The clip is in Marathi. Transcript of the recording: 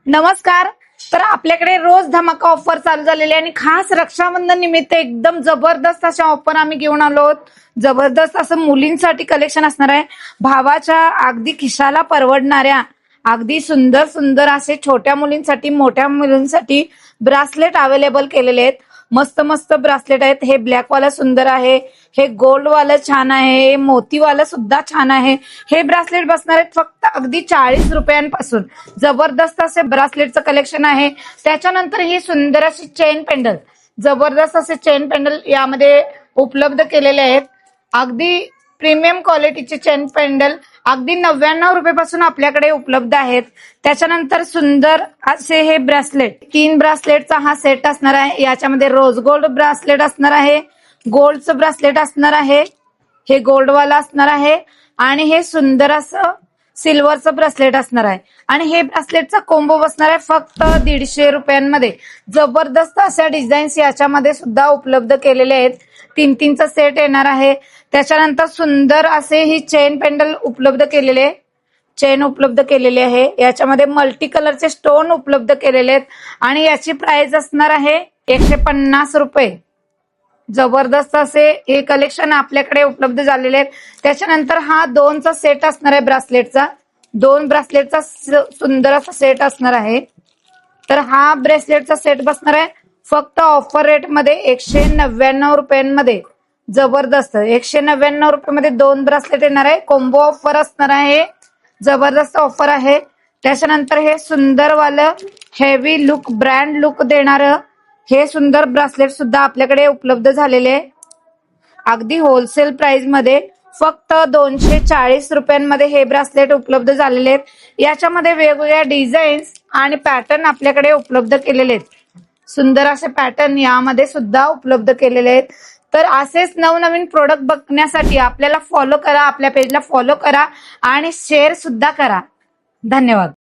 नमस्कार. तर आपल्याकडे रोज धमाका ऑफर चालू झालेली आहे आणि खास रक्षाबंधन निमित्त एकदम जबरदस्त अशा ऑफर आम्ही घेऊन आलो आहोत. जबरदस्त असं मुलींसाठी कलेक्शन असणार आहे. भावाच्या अगदी खिशाला परवडणाऱ्या अगदी सुंदर सुंदर असे छोट्या मुलींसाठी मोठ्या मुलींसाठी ब्रासलेट अवेलेबल केलेले आहेत. मस्त मस्त ब्रासलेट आहेत. हे ब्लॅक वाला सुंदर आहे, हे गोल्ड वाला छान आहे, हे मोती वाला सुद्धा छान आहे. हे ब्रासलेट बसणार आहेत फक्त अगदी 40 रुपयांपासून. जबरदस्त असे ब्रासलेटचं कलेक्शन आहे. त्याच्यानंतर ही सुंदर अशी चेन पेंडल, जबरदस्त असे चेन पेंडल यामध्ये उपलब्ध केलेले आहेत. अगदी प्रीमियम क्वालिटीचे चेन पेंडल अगदी 99 रुपयापासून आपल्याकडे उपलब्ध आहेत. त्याच्यानंतर सुंदर असे हे ब्रासलेट, 3 ब्रासलेटचा हा सेट असणार आहे. याच्यामध्ये रोज गोल्ड ब्रासलेट असणार आहे, गोल्डचं ब्रासलेट असणार आहे, हे गोल्डवाला असणार आहे आणि हे सुंदर असं सिल्वरचं ब्रासलेट असणार आहे. आणि हे ब्रासलेटचा कोंबो बसणार आहे फक्त 150 रुपयांमध्ये. जबरदस्त अशा डिझाईन्स याच्यामध्ये सुद्धा उपलब्ध केलेले आहेत. 3-3चा सेट येणार आहे. त्याच्यानंतर सुंदर असे ही चेन पेंडल उपलब्ध केलेले, चेन उपलब्ध केलेली आहे. याच्यामध्ये मल्टी कलरचे स्टोन उपलब्ध केलेले आहेत आणि याची प्राइस असणार आहे 150 रुपये. जबरदस्त असे हे कलेक्शन आपल्याकडे उपलब्ध झालेले आहेत. त्याच्यानंतर हा 2चा सेट असणार आहे ब्रासलेटचा. 2 ब्रासलेटचा सुंदर असा सेट असणार आहे. तर हा ब्रेसलेटचा सेट बसणार आहे फक्त ऑफर रेट मध्ये 199 रुपयांमध्ये. जबरदस्त 199 रुपयामध्ये 2 ब्रासलेट येणार आहे. कॉम्बो ऑफर असणार आहे. जबरदस्त ऑफर आहे. त्याच्यानंतर हे सुंदर वालं हेवी लुक, ब्रँड लुक देणारं हे सुंदर ब्रासलेट सुद्धा आपल्याकडे उपलब्ध झालेले आहे. अगदी होलसेल प्राइस मध्ये फक्त 240 रुपयांमध्ये हे ब्रासलेट उपलब्ध झालेले आहेत. याच्यामध्ये वेगवेगळ्या डिझाईन्स आणि पॅटर्न आपल्याकडे उपलब्ध केलेले आहेत. सुंदर असे पॅटर्न यामध्ये सुद्धा उपलब्ध केलेले आहेत. तर असेच नवनवीन प्रोडक्ट बघण्यासाठी आपल्याला फॉलो करा, आपल्या पेजला फॉलो करा आणि शेअर सुद्धा करा. धन्यवाद.